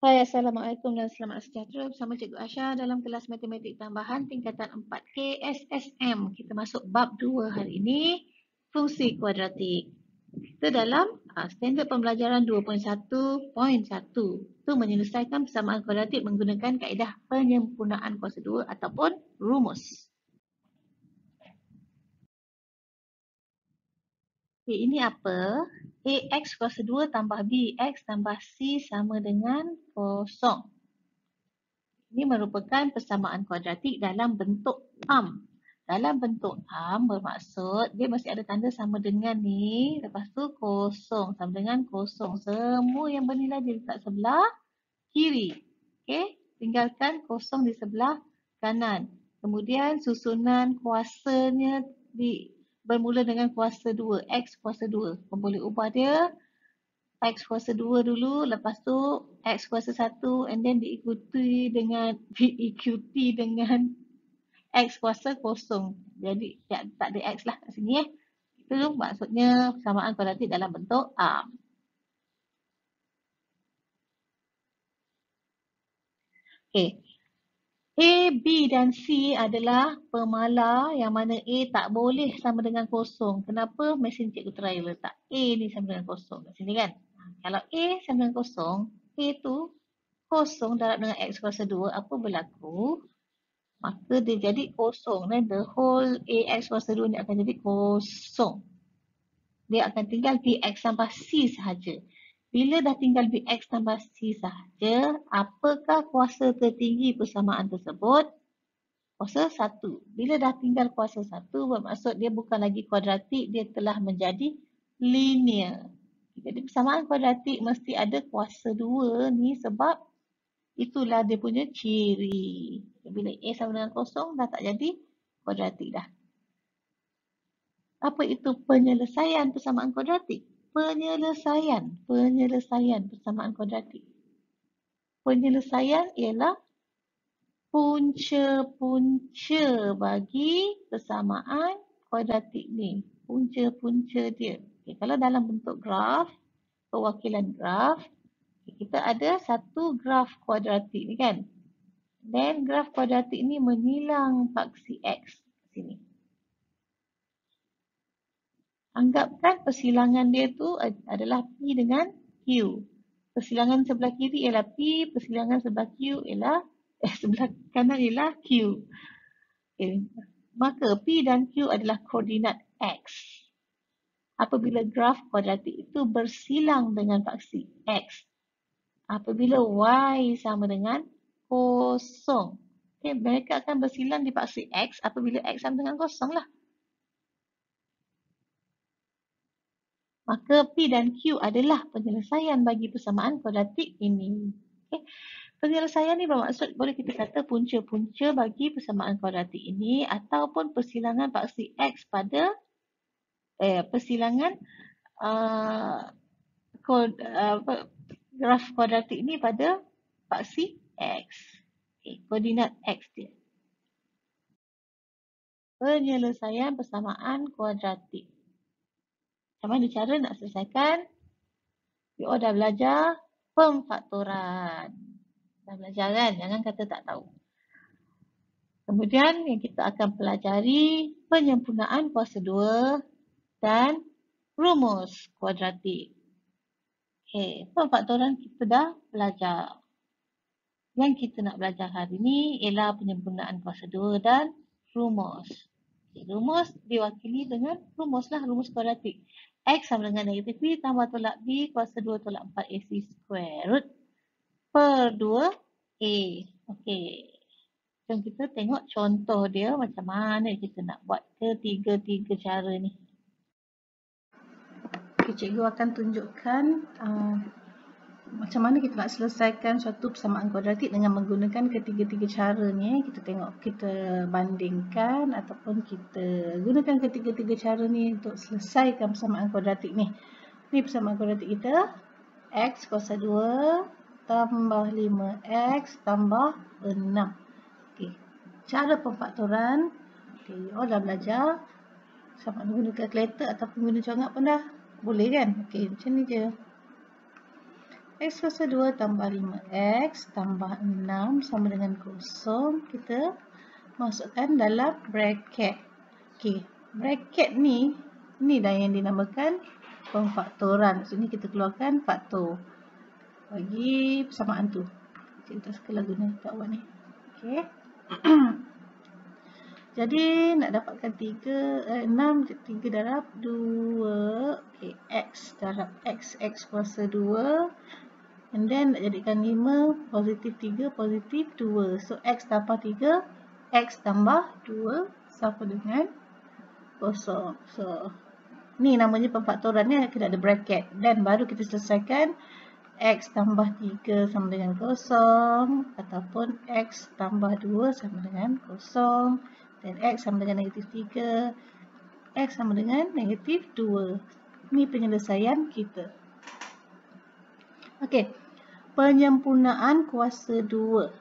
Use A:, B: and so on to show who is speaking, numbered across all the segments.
A: Hai, Assalamualaikum dan selamat sejahtera bersama Cikgu Asha dalam kelas matematik tambahan tingkatan 4 KSSM. Kita masuk bab 2 hari ini, fungsi kuadratik. Kita dalam standard pembelajaran 2.1.1. Itu menyelesaikan persamaan kuadratik menggunakan kaedah penyempurnaan kuasa 2 ataupun rumus. Okay, ini apa? AX kuasa 2 tambah BX tambah C sama dengan 0. Ini merupakan persamaan kuadratik dalam bentuk arm. Dalam bentuk arm bermaksud dia mesti ada tanda sama dengan ni. Lepas tu kosong. Sama dengan kosong. Semua yang bernilai diletak sebelah kiri. Okey. Tinggalkan kosong di sebelah kanan. Kemudian susunan kuasanya bermula dengan kuasa 2. X kuasa 2. Kau boleh ubah dia. X kuasa 2 dulu, lepas tu X kuasa 1 and then diikuti dengan X kuasa kosong. Jadi tak ada X lah kat sini . Itu maksudnya persamaan kuadratik dalam bentuk arm. Okay. A, B dan C adalah pemalar yang mana A tak boleh sama dengan kosong. Kenapa? Mesin cikgu try letak A ni sama dengan kosong kat sini kan. Kalau A sama dengan kosong, A tu kosong darab dengan X kuasa 2, apa berlaku? Maka dia jadi kosong. Dan the whole AX kuasa 2 ni akan jadi kosong. Dia akan tinggal BX tambah C sahaja. Bila dah tinggal BX tambah C sahaja, apakah kuasa tertinggi persamaan tersebut? Kuasa 1. Bila dah tinggal kuasa 1, bermaksud dia bukan lagi kuadratik, dia telah menjadi linear. Jadi persamaan kuadratik mesti ada kuasa 2 ni sebab itulah dia punya ciri. Bila A sama dengan kosong, dah tak jadi kuadratik dah. Apa itu penyelesaian persamaan kuadratik? Penyelesaian persamaan kuadratik. Penyelesaian ialah punca-punca bagi persamaan kuadratik ni. Punca-punca dia. Okay, kalau dalam bentuk graf, perwakilan graf, kita ada satu graf kuadratik ni kan. Dan graf kuadratik ni menyilang paksi X sini. Anggapkan persilangan dia tu adalah P dengan Q. Persilangan sebelah kiri ialah P, persilangan sebelah Q ialah sebelah kanan ialah Q. Okay. Maka P dan Q adalah koordinat X. Apabila graf kuadratik itu bersilang dengan paksi X. Apabila Y sama dengan kosong. Okay, mereka akan bersilang di paksi X apabila X sama dengan kosong lah. Maka P dan Q adalah penyelesaian bagi persamaan kuadratik ini. Okay. Penyelesaian ni bermaksud boleh kita kata punca-punca bagi persamaan kuadratik ini ataupun persilangan paksi X pada persilangan graf kuadratik ini pada paksi X. Okay. Koordinat X dia. Penyelesaian persamaan kuadratik. Macam mana cara nak selesaikan? You dah belajar pemfaktoran. Dah belajar kan? Jangan kata tak tahu. Kemudian yang kita akan pelajari penyempurnaan kuasa 2 dan rumus kuadratik. Okay, pemfaktoran kita dah belajar. Yang kita nak belajar hari ini ialah penyempurnaan kuasa 2 dan rumus. Okay, rumus diwakili dengan rumuslah, rumus kuadratik. X sama dengan negatif B tambah tolak B kuasa 2 tolak 4AC square root per 2A. Okey. Jom kita tengok contoh dia macam mana kita nak buat ketiga-tiga cara ni. Okay, cikgu akan tunjukkan macam mana kita nak selesaikan suatu persamaan kuadratik dengan menggunakan ketiga-tiga cara ni. Kita tengok, kita bandingkan ataupun kita gunakan ketiga-tiga cara ni untuk selesaikan persamaan kuadratik ni. Ni persamaan kuadratik kita. X kuasa 2 tambah 5X tambah 6. Okay. Cara pemfaktoran. Okay, you dah belajar. Sama ada guna kalkulator ataupun guna congak pun dah boleh kan? Okay, macam ni je. X kuasa 2 tambah 5X tambah 6 sama dengan 0. Kita masukkan dalam bracket. Okey, bracket ni dah yang dinamakan pemfaktoran. Maksudnya kita keluarkan faktor bagi persamaan tu. Cikgu tak suka lagu ni, tak buat ni. Okey. Jadi nak dapatkan 6, 3 darab 2. Okey, X darab X kuasa 2. And then nak jadikan 5, positif 3, positif 2. So, X tambah 3, X tambah 2 sama dengan 0. So, ni namanya pemfaktorannya, kita ada bracket. Dan baru kita selesaikan X tambah 3 sama dengan 0. Ataupun X tambah 2 sama dengan 0. Dan X sama dengan negatif 3. X sama dengan negatif 2. Ni penyelesaian kita. Okey, penyempurnaan kuasa 2.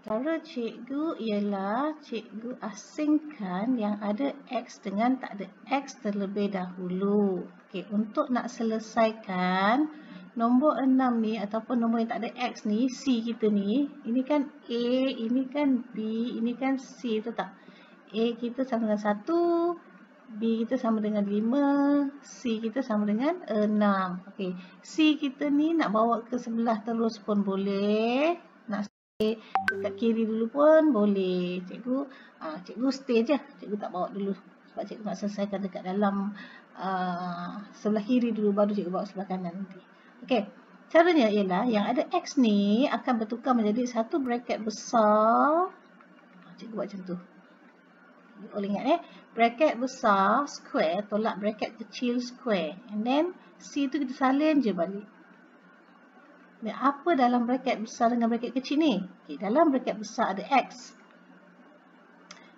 A: Cara cikgu ialah cikgu asingkan yang ada X dengan tak ada X terlebih dahulu. Okey, untuk nak selesaikan nombor 6 ni ataupun nombor yang tak ada X ni, C kita ni, ini kan A, ini kan B, ini kan C, betul tak? A kita sama dengan 1, B kita sama dengan 5, C kita sama dengan 6. Okey, C kita ni nak bawa ke sebelah terus pun boleh. Nak stay dekat kiri dulu pun boleh. Cikgu stay je. Cikgu tak bawa dulu. Sebab cikgu nak selesaikan dekat dalam sebelah kiri dulu, baru cikgu bawa sebelah kanan nanti. Okey, caranya ialah yang ada X ni akan bertukar menjadi satu bracket besar. Cikgu buat macam tu. Boleh ingat bracket besar square tolak bracket kecil square, and then C tu kita salin je balik. Dan apa dalam bracket besar dengan bracket kecil ni? Okay, dalam bracket besar ada X,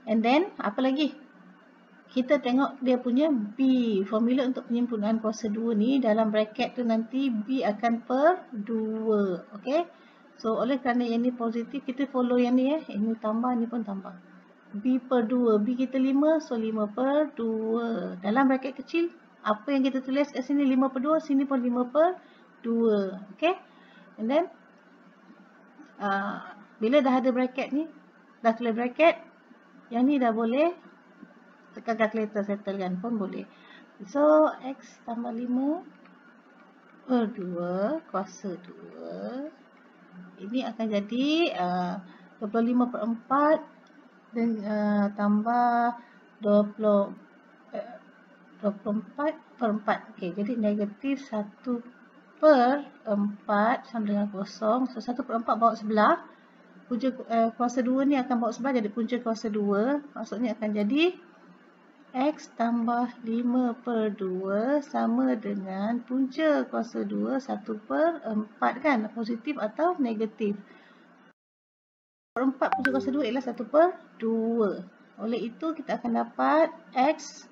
A: and then apa lagi? Kita tengok dia punya B. Formula untuk penyempurnaan kuasa 2 ni, dalam bracket tu nanti B akan per 2. Okay, so oleh kerana yang ni positif, kita follow yang ni ini tambah, ni pun tambah. B per 2. B kita 5, so 5 per 2. Dalam bracket kecil, apa yang kita tulis kat sini 5 per 2, sini pun 5 per 2. Okay. And then, bila dah ada bracket ni, dah tulis bracket, yang ni dah boleh tekan calculator settlekan pun boleh. So, X tambah 5 per 2 kuasa 2. Ini akan jadi 25 per 4. Dan tambah 24 per 4. Okey, jadi negatif 1 per 4 sama dengan 0. So, 1 per 4 bawa sebelah. Punca kuasa 2 ni akan bawa sebelah jadi punca kuasa 2. Maksudnya akan jadi X tambah 5 per 2 sama dengan punca kuasa 2 1 per 4 kan? Positif atau negatif. 4 punca kuasa 2 ialah 1 per 2. Oleh itu, kita akan dapat X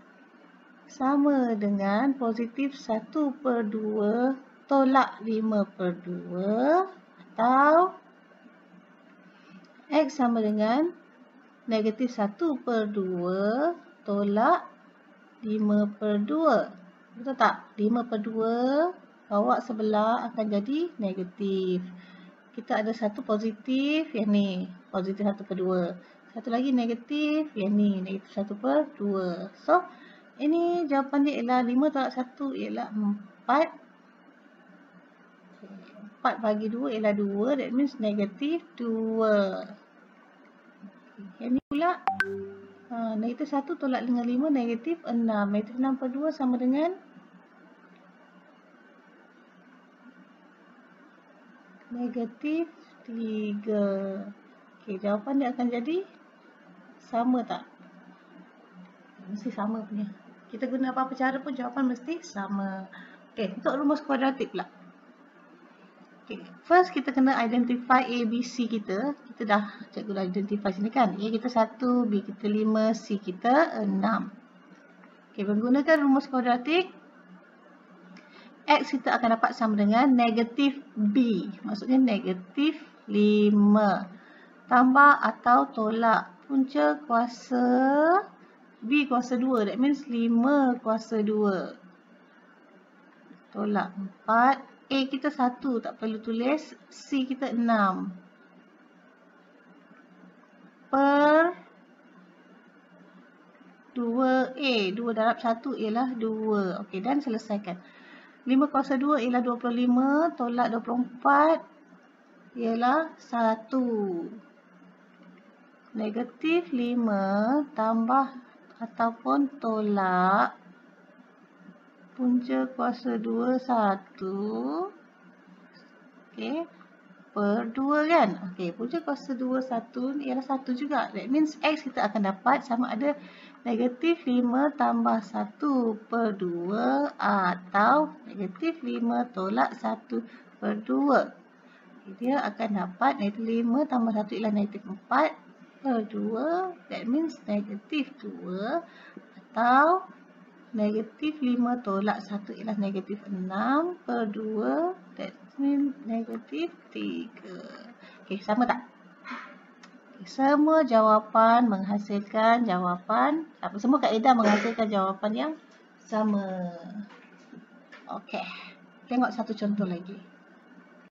A: sama dengan positif 1 per 2 tolak 5 per 2. Atau X sama dengan negatif 1 per 2 tolak 5 per 2. Betul tak? 5 per 2 bawa sebelah akan jadi negatif. Kita ada satu positif, yang ni positif 1 per 2. Satu lagi negatif, yang ni negatif 1 per 2. So, ini jawapan dia ialah 5 tolak 1 ialah 4. 4 bagi 2 ialah 2. That means negatif 2. Yang ni pula, negatif 1 tolak dengan 5, negatif 6. Negatif 6 per 2 sama dengan negatif 3. Okey, jawapan dia akan jadi sama tak? Mesti sama punya. Kita guna apa-apa cara pun jawapan mesti sama. Okey, untuk rumus kuadratik pula. Okey, first kita kena identify A, B, C kita. Kita dah, cikgu dah identify sini kan. A kita 1, B kita 5, C kita 6. Okey, menggunakan rumus kuadratik, X kita akan dapat sama dengan negatif B. Maksudnya negatif 5. Tambah atau tolak punca kuasa B kuasa 2. That means 5 kuasa 2. Tolak 4 A kita 1, tak perlu tulis. C kita 6. Per 2A. 2 darab 1 ialah 2. Okey, dan selesaikan. 5 kuasa 2 ialah 25. Tolak 24 ialah 1. Negatif 5 tambah ataupun tolak punca kuasa 2 1. Okey. Per 2 kan? Okey, punca kuasa 2 1 ialah 1 juga. That means X kita akan dapat sama ada negatif 5 tambah 1 per 2 atau negatif 5 tolak 1 per 2. Dia akan dapat negatif 5 tambah 1 ialah negatif 4 per 2. That means negatif 2 atau negatif 5 tolak 1 ialah negatif 6 per 2. That means negatif 3. Okey, sama tak? Semua jawapan menghasilkan jawapan, semua kaedah menghasilkan jawapan yang sama. Okey, tengok satu contoh lagi.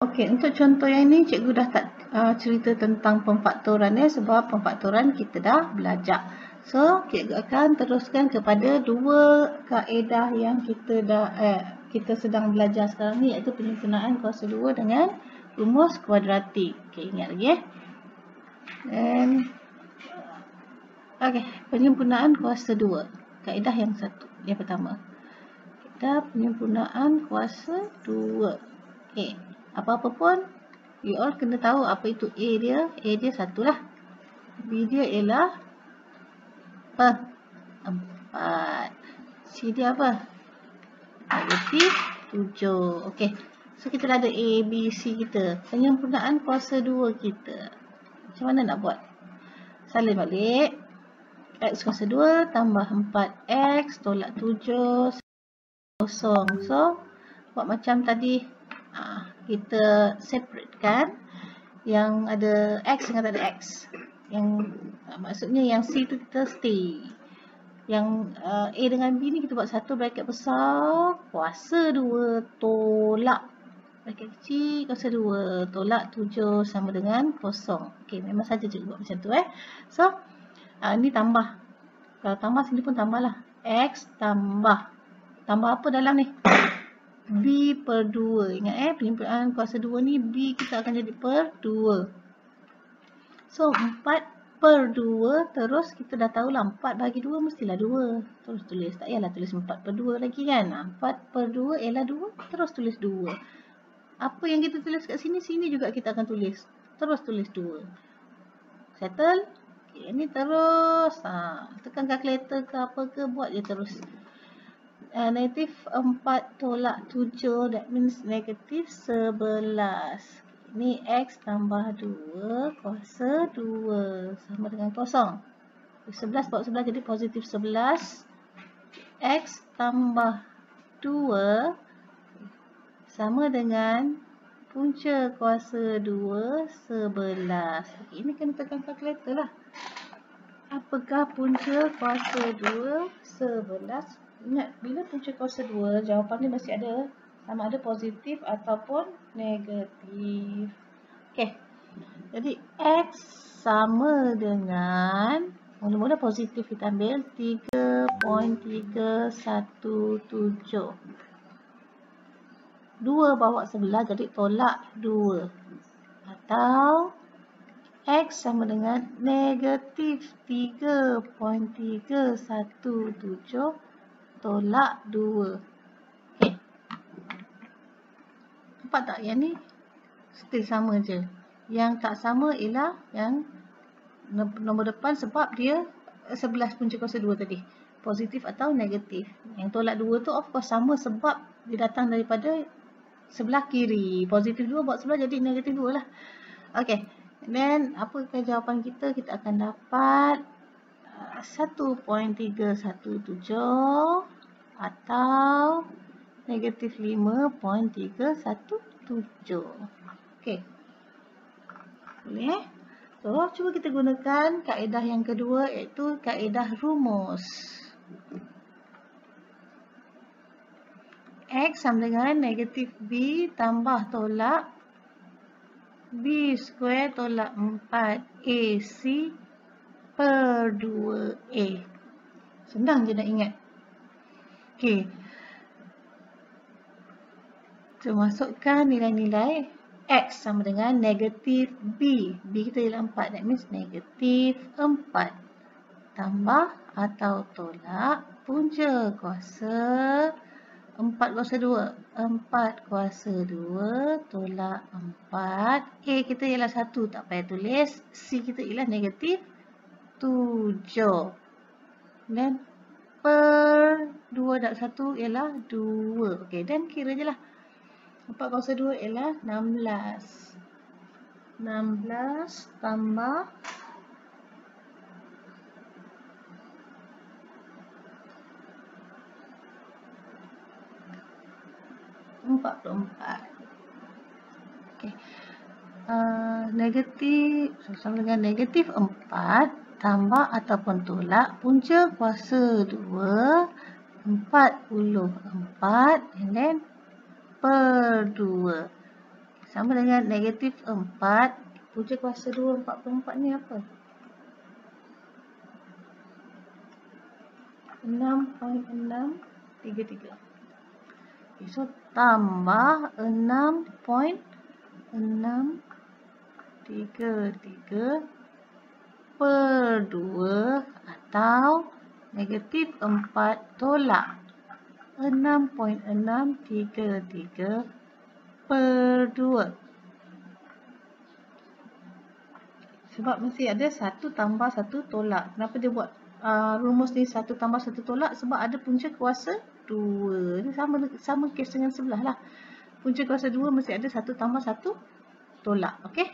A: Okey, untuk contoh yang ini cikgu dah tak cerita tentang pemfaktoran ya, sebab pemfaktoran kita dah belajar. So, cikgu akan teruskan kepada dua kaedah yang kita sedang belajar sekarang ni, iaitu penyempurnaan kuasa 2 dengan rumus kuadratik. Okey, ingat lagi ya. Dan okey, penyempurnaan kuasa 2. Kaedah yang pertama. Kaedah penyempurnaan kuasa 2. Okey, apa-apa pun you all kena tahu apa itu A dia. A dia 1 lah. B dia ialah 4. C dia apa? Negatif 7. Okey. So kita dah ada A, B, C kita. Penyempurnaan kuasa 2 kita. Macam mana nak buat? Salin balik. X kuasa 2 tambah 4X tolak 7 kosong. So buat macam tadi, kita separatekan yang ada X dengan tak ada X. Yang maksudnya yang C tu kita stay. Yang A dengan B ni kita buat satu bracket besar kuasa 2 tolak bracket kecil kuasa 2 tolak 7 sama dengan kosong. Okey, memang saja cikgu buat macam tu So ni tambah. Kalau tambah sini pun tambah lah. X tambah apa dalam ni? B per 2. Ingat penyempurnaan kuasa 2 ni B kita akan jadi per 2. So 4 per 2, terus kita dah tahulah 4 bagi 2 mestilah 2. Terus tulis, tak payahlah tulis 4 per 2 lagi kan. 4 per 2 ialah 2, terus tulis 2. Apa yang kita tulis kat sini, sini juga kita akan tulis. Terus tulis 2. Settle? Okay, ini terus. Tekan kalkulator ke apa ke, buat je terus. Negatif 4 tolak 7, that means negatif 11. Ini X tambah 2 kuasa 2 sama dengan kosong. 11 bawa 11 jadi positif 11. X tambah 2 sama dengan punca kuasa 2 11. Ini kena tekan kalkulator lah. Apakah punca kuasa 2 11? Ingat, bila punca kuasa 2, jawapannya mesti ada sama ada positif ataupun negatif. Okey. Jadi X sama dengan, mula-mula positif kita ambil 3.317. 2 bawa 11 jadi tolak 2. Atau X sama dengan negatif 3.317 tolak 2. Okey. Nampak tak yang ni? Still sama je. Yang tak sama ialah yang nombor depan sebab dia 11 punca kuasa 2 tadi. Positif atau negatif. Yang tolak 2 tu of course sama sebab dia datang daripada sebelah kiri. Positif 2 buat sebelah jadi negatif 2 lah. Okey. Dan apakah jawapan kita? Kita akan dapat 1.317 atau negatif 5.317. Okey. Boleh So, cuba kita gunakan kaedah yang kedua, iaitu kaedah rumus. X sama dengan negatif B tambah tolak B square tolak 4AC per 2A. Senang je nak ingat. Okey. So, masukkan nilai-nilai X sama dengan negatif B. B kita ialah 4. That means negatif 4 tambah atau tolak punca kuasa 4 kuasa 2. 4 kuasa 2 tolak 4. A kita ialah 1, tak payah tulis. C kita ialah negatif 7. Dan per 2 darab 1 ialah 2. Okey, dan kira je lah. 4 kuasa 2 ialah 16. 16 tambah 44. Okey. Negatif sama dengan negatif 4 tambah ataupun tolak punca kuasa 2 44 and then per 2 sama dengan negatif 4 punca kuasa 2 44 ni apa? 6.633. Okay, so tambah 6.633 per 2 atau negatif 4 tolak 6.633 per 2. Sebab mesti ada 1 tambah 1 tolak. Kenapa dia buat rumus ni 1 tambah 1 tolak? Sebab ada punca kuasa 2. Ini sama kes dengan sebelah lah. Punca kuasa 2 mesti ada 1 tambah 1 tolak. Okay.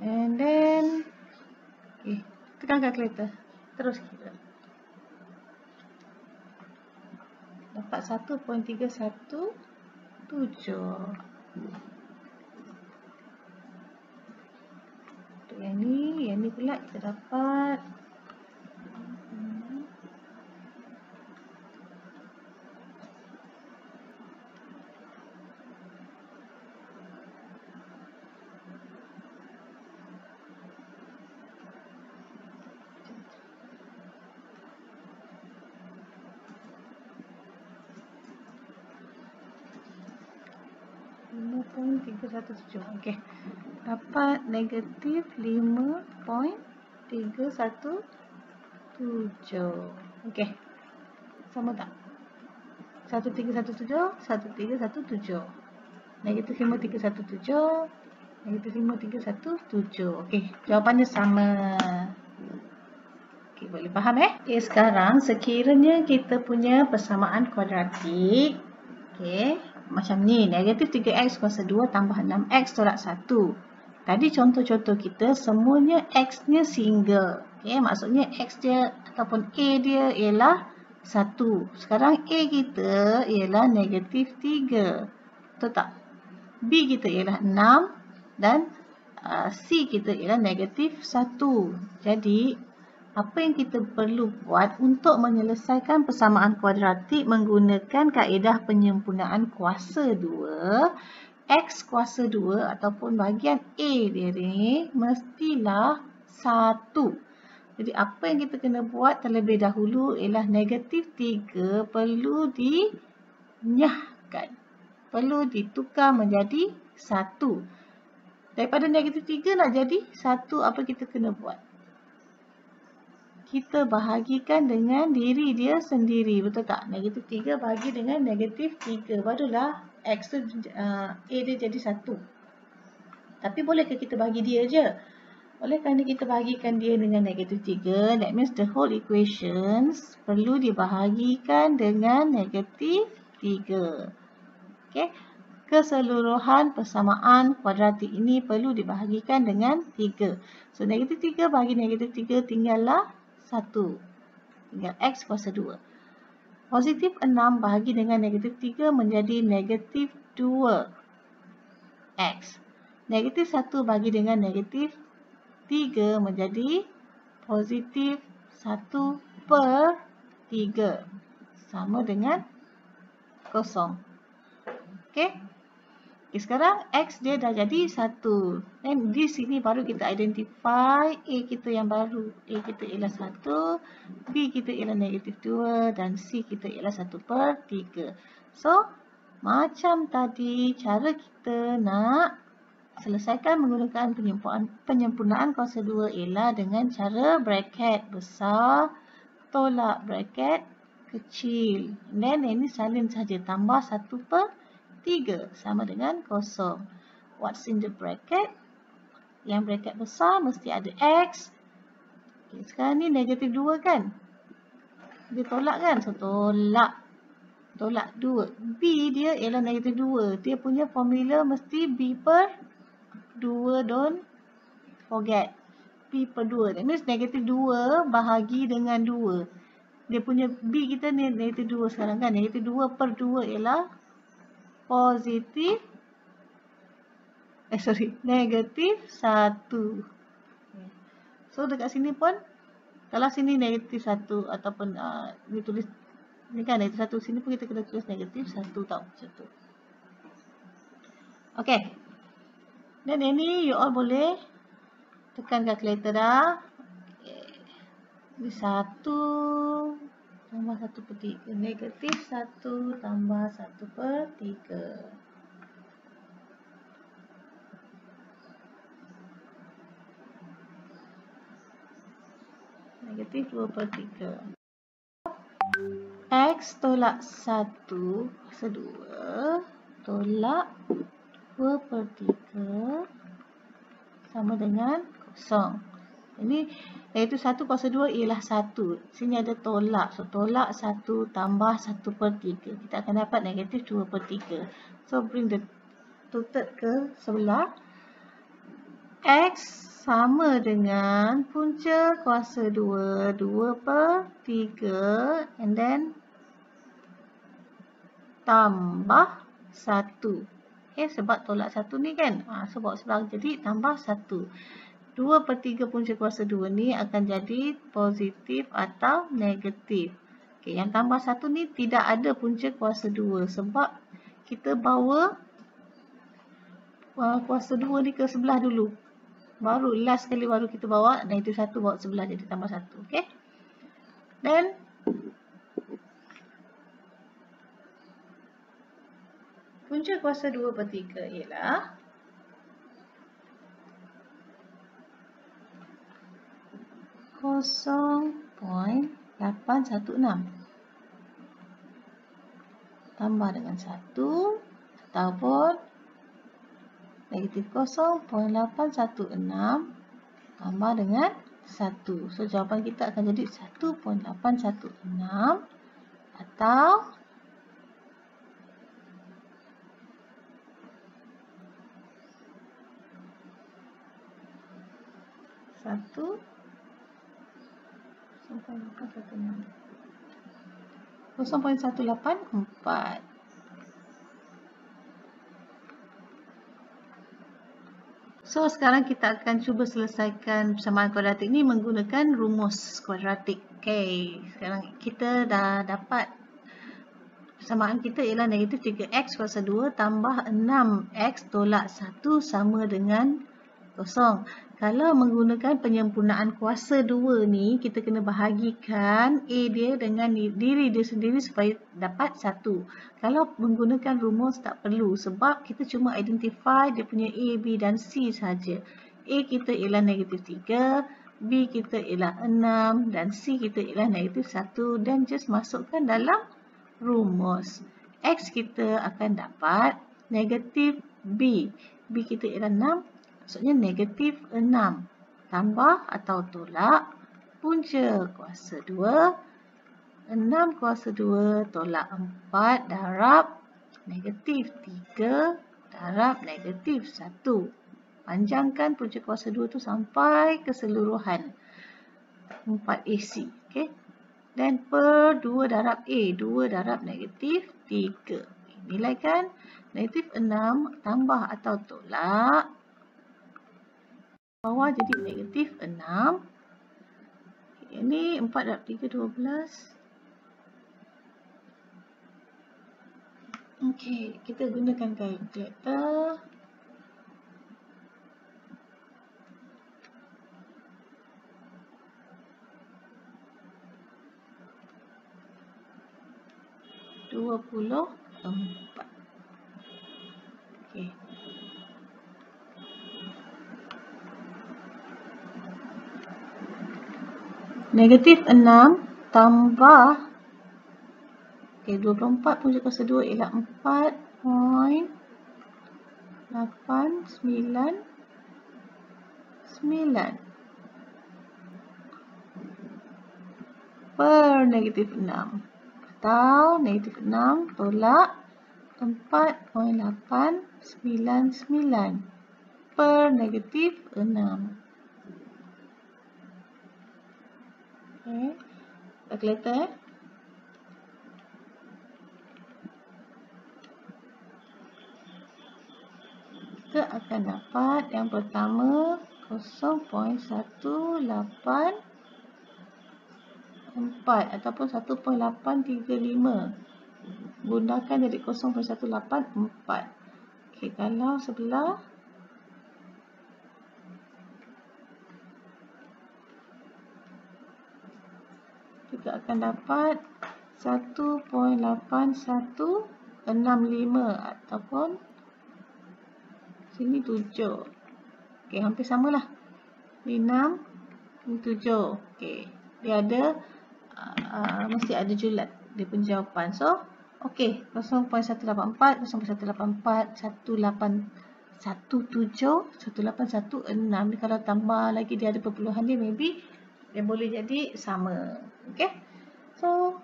A: And then okay, tekan kalkulator. Terus kira. Dapat 1.317. Untuk yang ni pula kita dapat 5.317. Okey. Dapat negatif 5.317. Okey. Sama tak? 1317, 1317. Negatif 5.317, negatif 5.317. Okey, jawapannya sama. Okey, boleh faham Okey, sekarang sekiranya kita punya persamaan kuadratik, okey, macam ni, negatif 3x kuasa 2 tambah 6x tolak 1. Tadi contoh-contoh kita semuanya x-nya single. Okey, maksudnya x dia ataupun a dia ialah 1. Sekarang a kita ialah negatif 3. Betul tak? B kita ialah 6 dan C kita ialah negatif 1. Jadi, apa yang kita perlu buat untuk menyelesaikan persamaan kuadratik menggunakan kaedah penyempurnaan kuasa 2, X kuasa 2 ataupun bahagian A dia ni mestilah 1. Jadi, apa yang kita kena buat terlebih dahulu ialah negatif 3 perlu dinyahkan. Perlu ditukar menjadi 1. Daripada negatif 3 nak jadi 1, apa kita kena buat? Kita bahagikan dengan diri dia sendiri. Betul tak? Negatif 3 bahagi dengan negatif 3. Barulah X tu, A dia jadi 1. Tapi bolehkah kita bahagi dia je? Oleh kerana kita bahagikan dia dengan negatif 3, that means the whole equations perlu dibahagikan dengan negatif 3. Okay? Keseluruhan persamaan kuadratik ini perlu dibahagikan dengan 3. So, negatif 3 bahagi negatif 3 tinggallah 1. Tinggal X kuasa 2. Positif 6 bahagi dengan negatif 3 menjadi negatif 2X. Negatif 1 bahagi dengan negatif 3 menjadi positif 1/3. Sama dengan kosong. Okey. Okay, sekarang X dia dah jadi 1. Dan di sini baru kita identify A kita yang baru. A kita ialah 1, B kita ialah -2 dan C kita ialah 1/3. So, macam tadi cara kita nak selesaikan menggunakan penyempurnaan kuasa 2 ialah dengan cara bracket besar tolak bracket kecil. Dan ini salin saja, tambah 1/3 sama dengan kosong. What's in the bracket? Yang bracket besar mesti ada X. Okay, sekarang ni -2 kan? Dia tolak kan? So, tolak 2. B dia ialah -2. Dia punya formula mesti B/2. Don't forget. B/2. That means -2 bahagi dengan 2. Dia punya B kita ni -2 sekarang kan? -2/2 ialah positif, -1. So dekat sini pun, kalau sini -1 ataupun ditulis ni kan -1, sini pun kita kena tulis -1 tau, macam tu. Okay. Dan ini you all boleh tekan kalkulator dah. Okay. Ini 1 tambah 1/3. -1 tambah 1/3. -2/3. X tolak 1 kuasa 2 tolak 2/3 sama dengan kosong. Ini iaitu 1 kuasa 2 ialah 1. Sini ada tolak. So, tolak 1 tambah 1/3. Kita akan dapat -2/3. So, bring the two-third ke sebelah. X sama dengan punca kuasa 2, 2/3 and then tambah 1. Okay, sebab tolak 1 ni kan. So, bawa sebelah jadi tambah 1. 2/3 punca kuasa 2 ni akan jadi positif atau negatif. Okay, yang tambah 1 ni tidak ada punca kuasa 2 sebab kita bawa kuasa 2 ni ke sebelah dulu. Baru last sekali baru kita bawa -1 bawa sebelah jadi tambah 1. Okay. Dan punca kuasa 2/3 ialah (0.816) tambah dengan 1 ataupun -0.816 tambah dengan 1. So, jawapan kita akan jadi 1.816 atau (0.816) 0.184. So, sekarang kita akan cuba selesaikan persamaan kuadratik ni menggunakan rumus kuadratik. Okay, sekarang kita dah dapat persamaan kita ialah -3x kuasa 2 tambah 6x tolak 1 sama dengan kosong. Kalau menggunakan penyempurnaan kuasa 2 ni, kita kena bahagikan A dia dengan diri dia sendiri supaya dapat 1. Kalau menggunakan rumus tak perlu sebab kita cuma identify dia punya A, B dan C saja. A kita ialah -3, B kita ialah 6 dan C kita ialah -1 dan just masukkan dalam rumus. X kita akan dapat negatif B. B kita ialah 6. Maksudnya -6 tambah atau tolak punca kuasa 2, 6 kuasa 2 tolak 4 darab -3 darab -1. Panjangkan punca kuasa 2 tu sampai keseluruhan 4AC. Okay. Dan per 2 darab A, 2 darab -3. Nilaikan -6 tambah atau tolak bawah jadi -6. Ini 4 darab 3, 12. Okey, kita gunakan kalkulator. ,24. Okey. -6 tambah 24 punca kuasa 2 ialah 4.899 per -6 atau -6 tolak 4.899 per -6. Okay. Kalkulator kita akan dapat yang pertama 0.1834 ataupun 1.835 gunakan jadi 0.184. Okey, kalau sebelah kita akan dapat 1.8165 ataupun sini 7. Okey, hampir samalah. Ni 6, ni 7. Okey, dia ada mesti ada julat dia punya jawapan. So, okey, 0.184, 0.184, 1816. Kalau tambah lagi dia ada perpuluhan dia, maybe dia boleh jadi sama. Okey. So,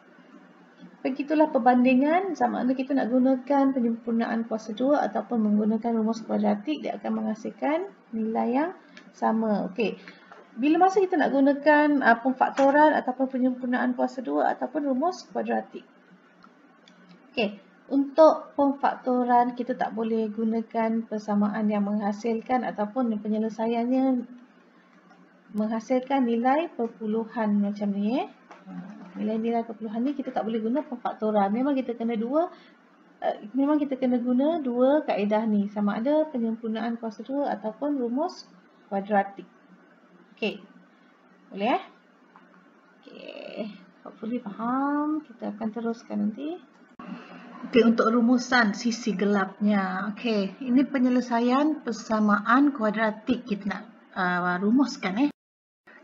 A: begitulah perbandingan sama ada kita nak gunakan penyempurnaan kuasa 2 ataupun menggunakan rumus kuadratik, dia akan menghasilkan nilai yang sama. Okey. Bila masa kita nak gunakan pemfaktoran ataupun penyempurnaan kuasa 2 ataupun rumus kuadratik. Okey, untuk pemfaktoran kita tak boleh gunakan persamaan yang menghasilkan ataupun penyelesaiannya menghasilkan nilai perpuluhan macam ni. Nilai-nilai perpuluhan ni kita tak boleh guna pemfaktoran. Memang kita kena guna dua kaedah ni, sama ada penyempurnaan kuasa 2 ataupun rumus kuadratik. Okey. Boleh Okey. Hopefully faham. Kita akan teruskan nanti. Okey, untuk rumusan sisi gelapnya. Okey, ini penyelesaian persamaan kuadratik kita nak rumuskan.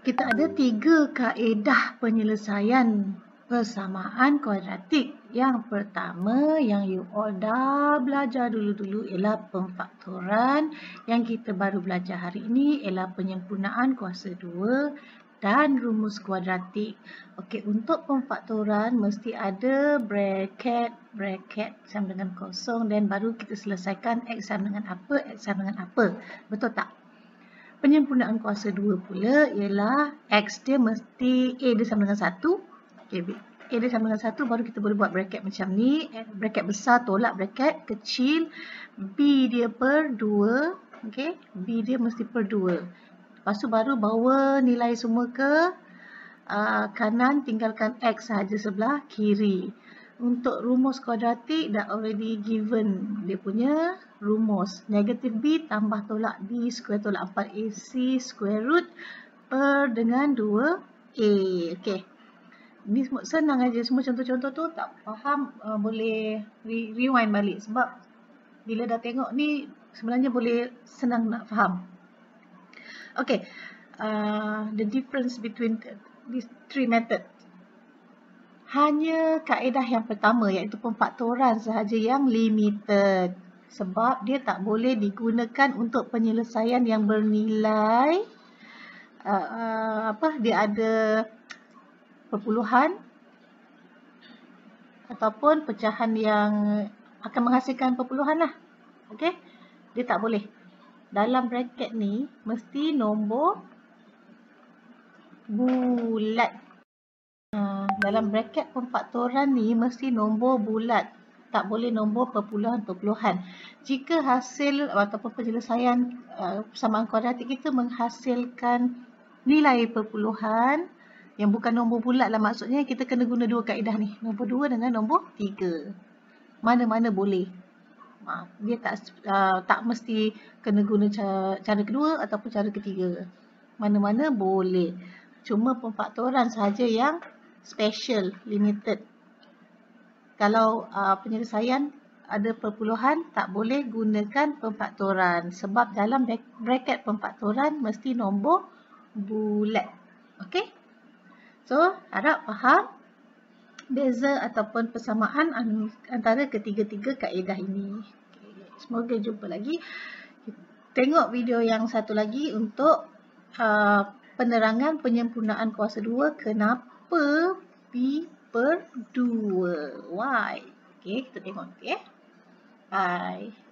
A: Kita ada 3 kaedah penyelesaian persamaan kuadratik. Yang pertama yang you all dah belajar dulu-dulu ialah pemfaktoran. Yang kita baru belajar hari ini ialah penyempurnaan kuasa 2 dan rumus kuadratik. Okey, untuk pemfaktoran mesti ada bracket sama dengan kosong dan baru kita selesaikan X sama dengan apa, X sama dengan apa. Betul tak? Penyempurnaan kuasa 2 pula ialah X dia mesti A dia sama dengan 1. Okay, A dia sama dengan 1 baru kita boleh buat bracket macam ni. Bracket besar tolak bracket kecil. B dia per 2. Okay, B dia mesti per 2. Lepas tu baru bawa nilai semua ke kanan, tinggalkan X sahaja sebelah kiri. Untuk rumus kuadratik dah already given dia punya rumus. Negatif B tambah tolak B square tolak 4AC square root per dengan 2A. Okey. Ini senang aja. Semua contoh-contoh tu tak faham boleh rewind balik. Sebab bila dah tengok ni sebenarnya boleh senang nak faham. Okey. The difference between these three methods. Hanya kaedah yang pertama iaitu pemfaktoran sahaja yang limited. Sebab dia tak boleh digunakan untuk penyelesaian yang bernilai dia ada perpuluhan ataupun pecahan yang akan menghasilkan perpuluhan lah. Okey? Dia tak boleh. Dalam bracket ni mesti nombor bulat. Dalam bracket pemfaktoran ni mesti nombor bulat. Tak boleh nombor perpuluhan-perpuluhan. Jika hasil ataupun penyelesaian persamaan kuadratik kita menghasilkan nilai perpuluhan yang bukan nombor bulat lah, maksudnya kita kena guna dua kaedah ni. Nombor 2 dengan nombor 3. mana-mana boleh. Dia tak mesti kena guna cara kedua ataupun cara ketiga. Mana-mana boleh. Cuma pemfaktoran sahaja yang special, limited. Kalau penyelesaian ada perpuluhan, tak boleh gunakan pemfaktoran. Sebab dalam bracket pemfaktoran mesti nombor bulat. Okey? So, harap faham beza ataupun persamaan antara ketiga-tiga kaedah ini. Semoga jumpa lagi. Tengok video yang satu lagi untuk penerangan penyempurnaan kuasa 2. Kenapa B/2? Why? Okay, kita tengok nanti. Bye.